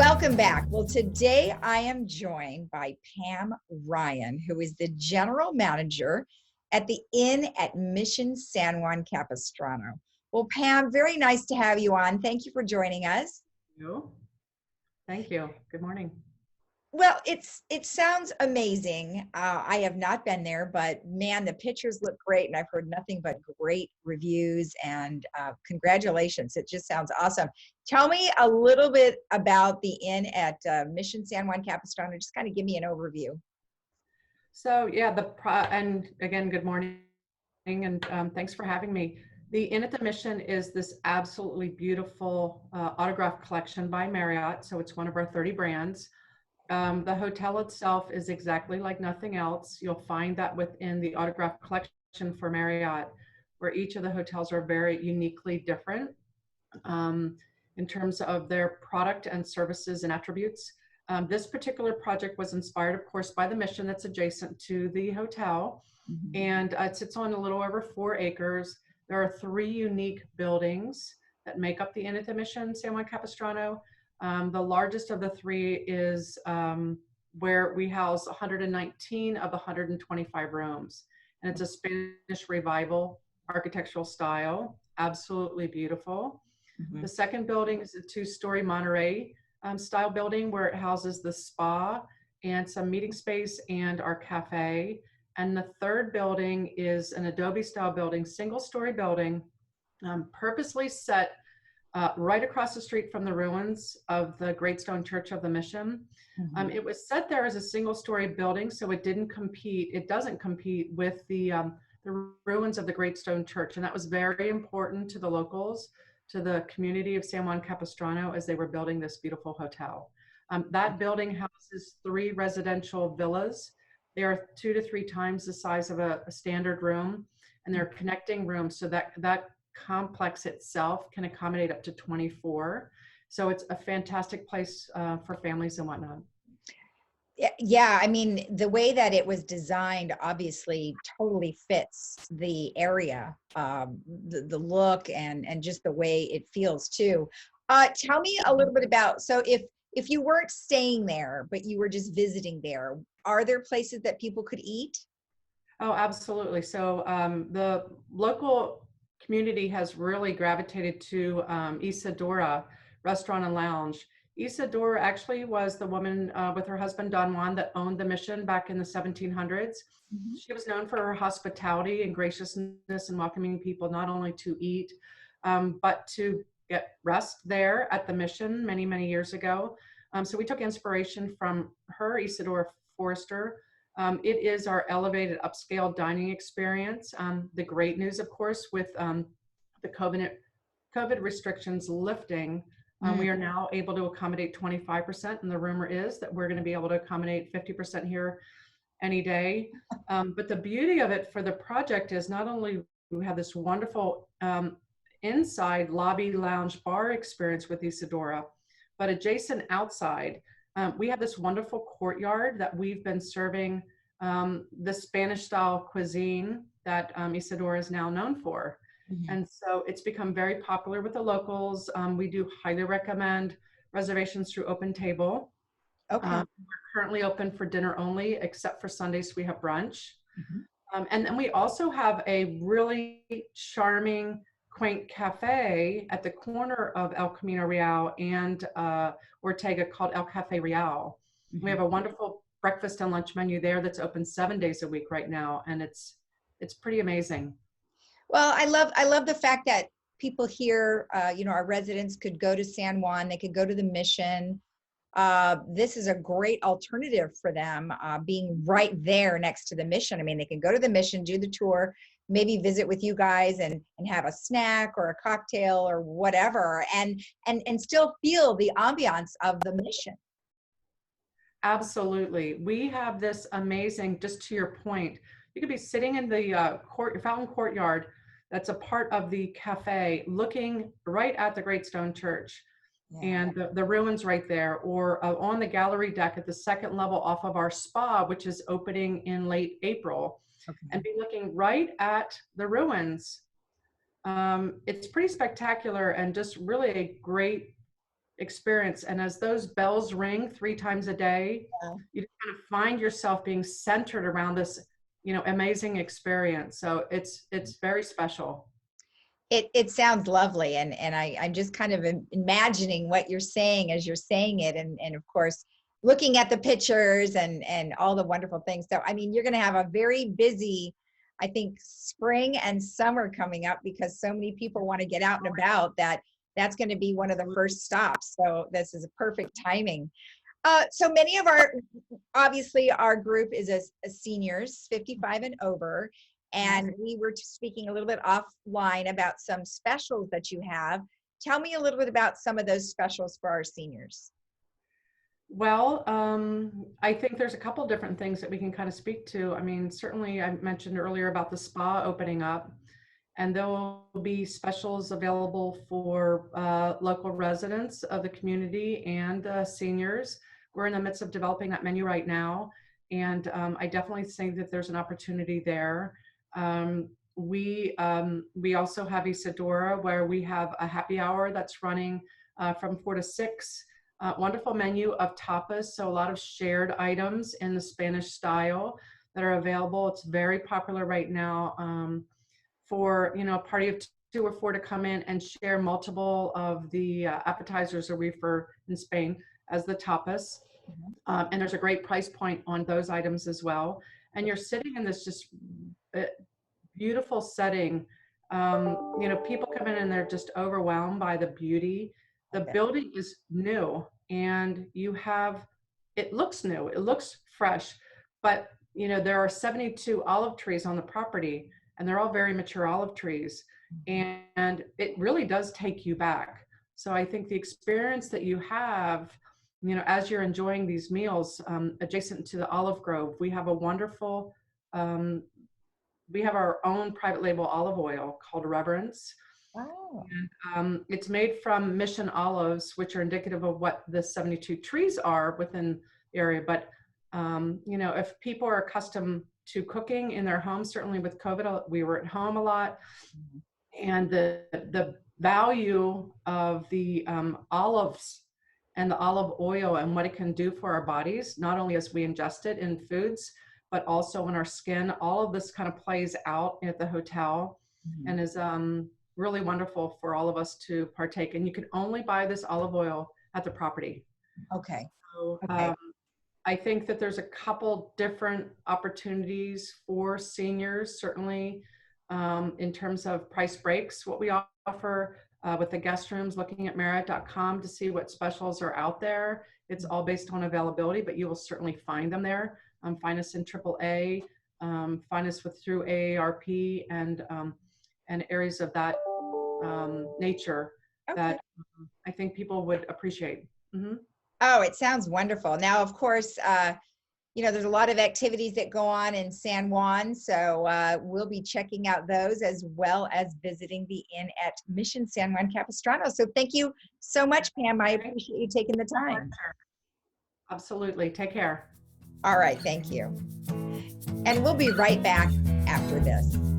Welcome back. Well, today I am joined by Pam Ryan, who is the general manager at the Inn at Mission San Juan Capistrano. Well, Pam, very nice to have you on. Thank you for joining us. Thank you. Good morning. Well, it sounds amazing. I have not been there, but man, the pictures look great, and I've heard nothing but great reviews. And congratulations! It just sounds awesome. Tell me a little bit about the inn at Mission San Juan Capistrano. Just kind of give me an overview. So yeah, and again, good morning, and thanks for having me. The Inn at the Mission is this absolutely beautiful autograph collection by Marriott. So it's one of our 30 brands. The hotel itself is exactly like nothing else. You'll find that within the autograph collection for Marriott, where each of the hotels are very uniquely different in terms of their product and services and attributes. This particular project was inspired, of course, by the Mission that's adjacent to the hotel. Mm-hmm. And it sits on a little over 4 acres. There are 3 unique buildings that make up the Inn at the Mission San Juan Capistrano. The largest of the 3 is where we house 119 of the 125 rooms. And it's a Spanish Revival architectural style, absolutely beautiful. Mm-hmm. The second building is a 2-story Monterey style building where it houses the spa and some meeting space and our cafe. And the third building is an Adobe style building, single-story building, purposely set right across the street from the ruins of the Great Stone Church of the Mission. Mm-hmm. It was set there as a single-story building, so it doesn't compete with the ruins of the Great Stone Church. And that was very important to the locals, to the community of San Juan Capistrano as they were building this beautiful hotel. That building houses 3 residential villas. They are 2 to 3 times the size of a standard room, and they're connecting rooms so that complex itself can accommodate up to 24. So it's a fantastic place for families and whatnot. Yeah, I mean, the way that it was designed obviously totally fits the area, the look and just the way it feels too. Tell me a little bit about, so if you weren't staying there, but you were just visiting there, are there places that people could eat? Oh, absolutely. So the local community has really gravitated to Isadora Restaurant and Lounge. Isadora actually was the woman with her husband, Don Juan, that owned the Mission back in the 1700s. Mm-hmm. She was known for her hospitality and graciousness and welcoming people not only to eat, but to get rest there at the Mission many, many years ago. So we took inspiration from her, Isadora Forrester. It is our elevated upscale dining experience. The great news, of course, with the COVID restrictions lifting, we are now able to accommodate 25%, and the rumor is that we're going to be able to accommodate 50% here any day. But the beauty of it for the project is not only we have this wonderful inside lobby lounge bar experience with Isadora, but adjacent outside, we have this wonderful courtyard that we've been serving the Spanish style cuisine that Isadora is now known for. Mm-hmm. And so it's become very popular with the locals. We do highly recommend reservations through Open Table. Okay. We're currently open for dinner only, except for Sundays we have brunch. Mm-hmm. And then we also have a really charming, quaint cafe at the corner of El Camino Real and Ortega called El Cafe Real. Mm-hmm. We have a wonderful breakfast and lunch menu there that's open 7 days a week right now, and it's pretty amazing. Well, I love the fact that people here, our residents could go to San Juan, they could go to the Mission. This is a great alternative for them, being right there next to the Mission. I mean, they can go to the Mission, do the tour, maybe visit with you guys and have a snack or a cocktail or whatever, and still feel the ambiance of the Mission. Absolutely. We have this amazing, just to your point, you could be sitting in the fountain courtyard that's a part of the cafe, looking right at the Great Stone Church. Yeah. And the ruins right there, or on the gallery deck at the 2nd level off of our spa, which is opening in late April, okay, and be looking right at the ruins. It's pretty spectacular and just really a great experience. And as those bells ring 3 times a day, Yeah. you kind of find yourself being centered around this, amazing experience. So it's very special. It sounds lovely, and I'm just kind of imagining what you're saying as you're saying it, and of course looking at the pictures and all the wonderful things. So I mean, you're going to have a very busy, I think, spring and summer coming up, because so many people want to get out and about that that's going to be one of the first stops. So this is a perfect timing. So many of obviously our group is a seniors 55 and over. And we were speaking a little bit offline about some specials that you have. Tell me a little bit about some of those specials for our seniors. Well, I think there's a couple different things that we can kind of speak to. I mean, certainly I mentioned earlier about the spa opening up, and there will be specials available for local residents of the community and seniors. We're in the midst of developing that menu right now, and I definitely think that there's an opportunity there. We also have Isadora, where we have a happy hour that's running from 4 to 6. Wonderful menu of tapas, so a lot of shared items in the Spanish style that are available. It's very popular right now for a party of 2 or 4 to come in and share multiple of the appetizers, or we refer in Spain as the tapas. And there's a great price point on those items as well. And you're sitting in this just beautiful setting. People come in and they're just overwhelmed by the beauty. The building is new, and it looks new, it looks fresh, but there are 72 olive trees on the property, and they're all very mature olive trees, and it really does take you back. So I think the experience that you have, as you're enjoying these meals adjacent to the olive grove, we have a wonderful, we have our own private label olive oil called Reverence. Oh. And it's made from mission olives, which are indicative of what the 72 trees are within the area. But, if people are accustomed to cooking in their homes, certainly with COVID, we were at home a lot. And the value of the olives and the olive oil and what it can do for our bodies, not only as we ingest it in foods, but also in our skin, all of this kind of plays out at the hotel and is really wonderful for all of us to partake. And you can only buy this olive oil at the property. Okay. So, Okay. I think that there's a couple different opportunities for seniors, certainly in terms of price breaks. What we offer with the guest rooms, looking at Marriott.com to see what specials are out there. It's all based on availability, but you will certainly find them there. Find us in AAA, find us through AARP and areas of that nature that I think people would appreciate. Oh, it sounds wonderful. Now, of course, there's a lot of activities that go on in San Juan, so we'll be checking out those as well as visiting the inn at Mission San Juan Capistrano. So thank you so much, Pam. I appreciate you taking the time. Absolutely. Take care. All right. Thank you. And we'll be right back after this.